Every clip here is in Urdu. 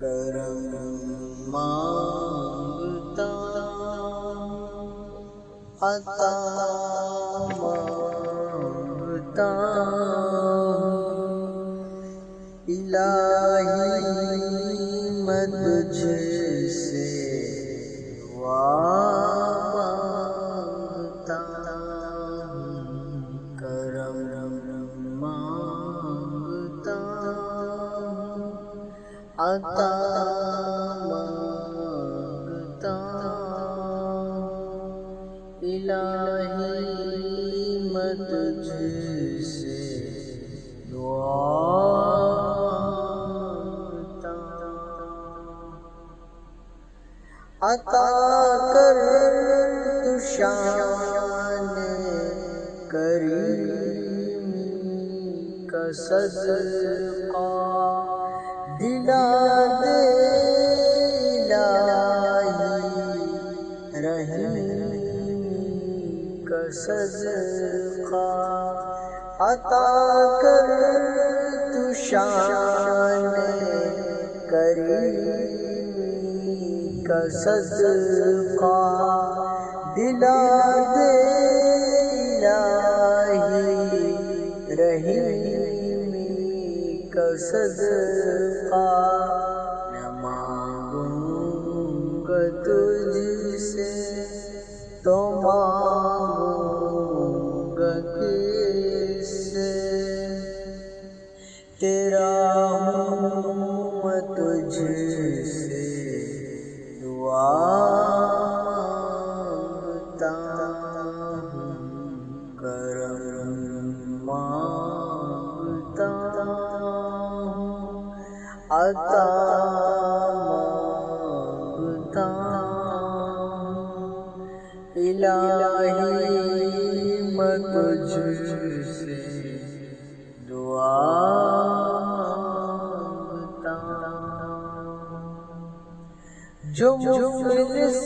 کرم مانگتا عطا مانگتا الہی میں تجھ سے دعا مانگتا کرم مانگتا عطا مانگتا الہی میں تجھ سے دعا مانگتا عطا کر تو شان کریمی کا صدقہ دلا دے الہی رحیم کا صدقہ عطا کر تو شان کریمی کا صدقہ دلا دے الہی رحیم کا صدقہ نہ مانگوں گا تجھ سے تو مانگوں گا کس سے تیرا ہوں میں تجھ سے دعا مانگتا ہوں کرم مانگتا عطا مانگتا الہی میں تجھ سے دعا مانگتا جو مفلس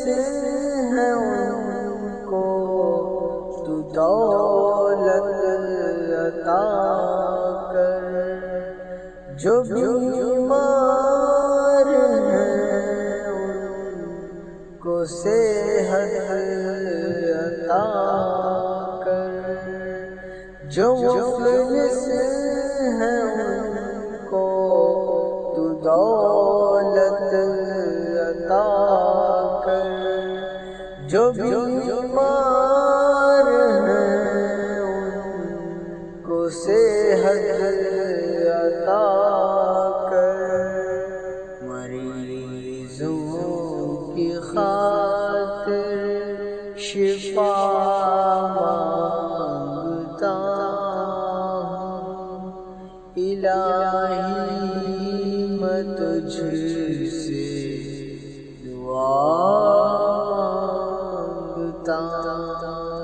ہیں ان کو تو دولت عطا کر جو بیمار ہیں ان کو صحت عطا کر جو مفلس ہیں ان کو تو دولت عطا کر جو بیمار ہیں ان کو صحت عطا کر مریضوں کی خاطر شفا مانگتا ہوں الہی میں تجھ سے دعا مانگتا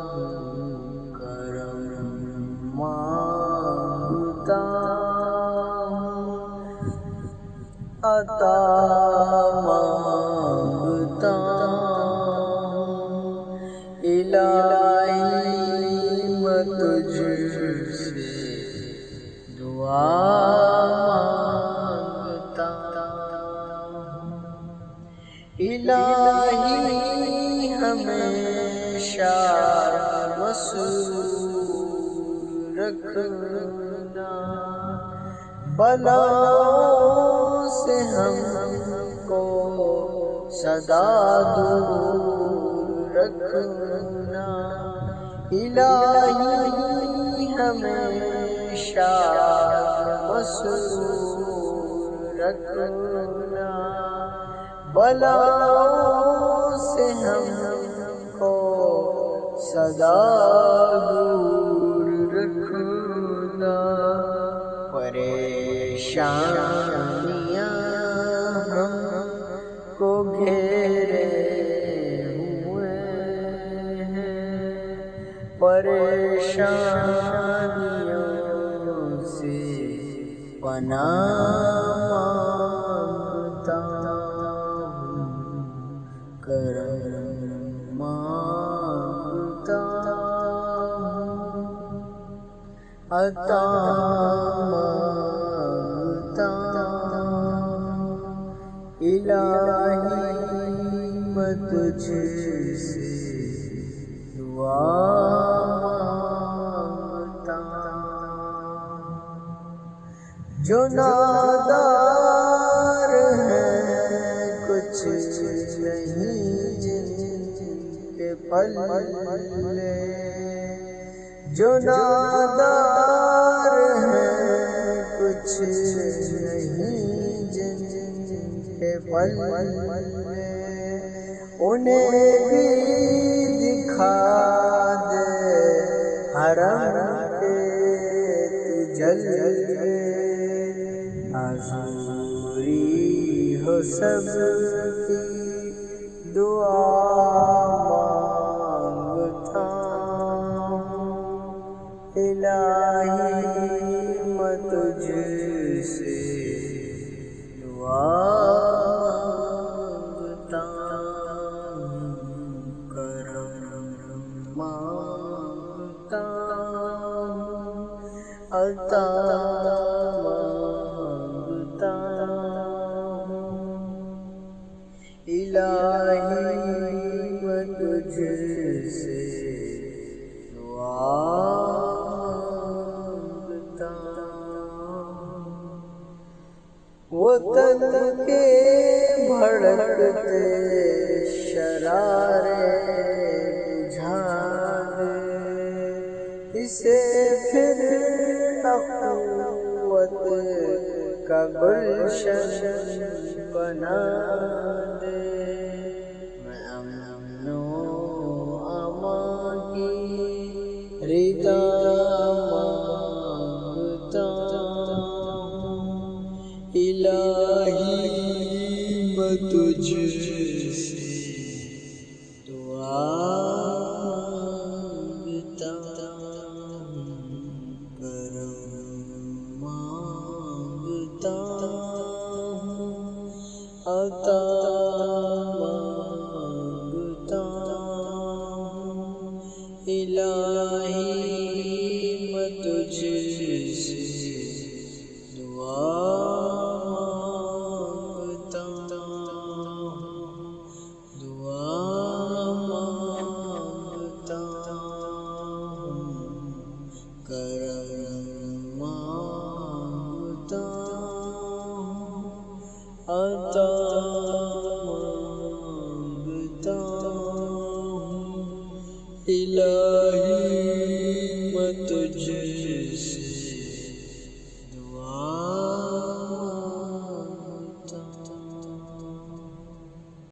ہوں کرم مانگتا عطا مانگتا الہی میں تجھ سے دعا مانگتا الہی ہمیشہ مسرور رکھنا بلاؤں سے ہم کو سدا دور رکھنا الہی ہمیشہ مسرور رکھنا بلاؤں سے ہم کو سدا دور رکھنا پریشانیاں ہم کو گھیرے ہوئے ہیں پریشانیوں سے پناہ مانگتا ہوں کرم مانگتا ہوں عطا مانگتا الہی میں تجھ سے دعا مانگتا، جو نادار ہیں کچھ نہیں جن کے پلے، جو نادار ہیں کچھ نہیں جن کے پلے، انہیں بھی دکھا دے حرم کے تجلے، حضوری ہو سب کی دعا مانگتا ہوں، الہی میں تجھ سے دعا مانگتا ہوں، کرم مانگتا ہوں، عطا مانگتا ہوں، الہی میں تجھ سے دعا مانگتا ہوں، وطن کے بھڑکتے شرارے بجھا دے، اسے پھر اخوت کا گلشن بنا دے، میں امن و امان کی رضا مانگتا ہوں، الہی میں تجھ سے دعا مانگتا ہوں، کرم مانگتا ہوں، عطا مانگتا ہوں، الہی میں تجھ سے دعا مانگتا ہوں، دعا مانگتا ہوں، کرم مانگتا ہوں، عطا مانگتا ہوں، الہی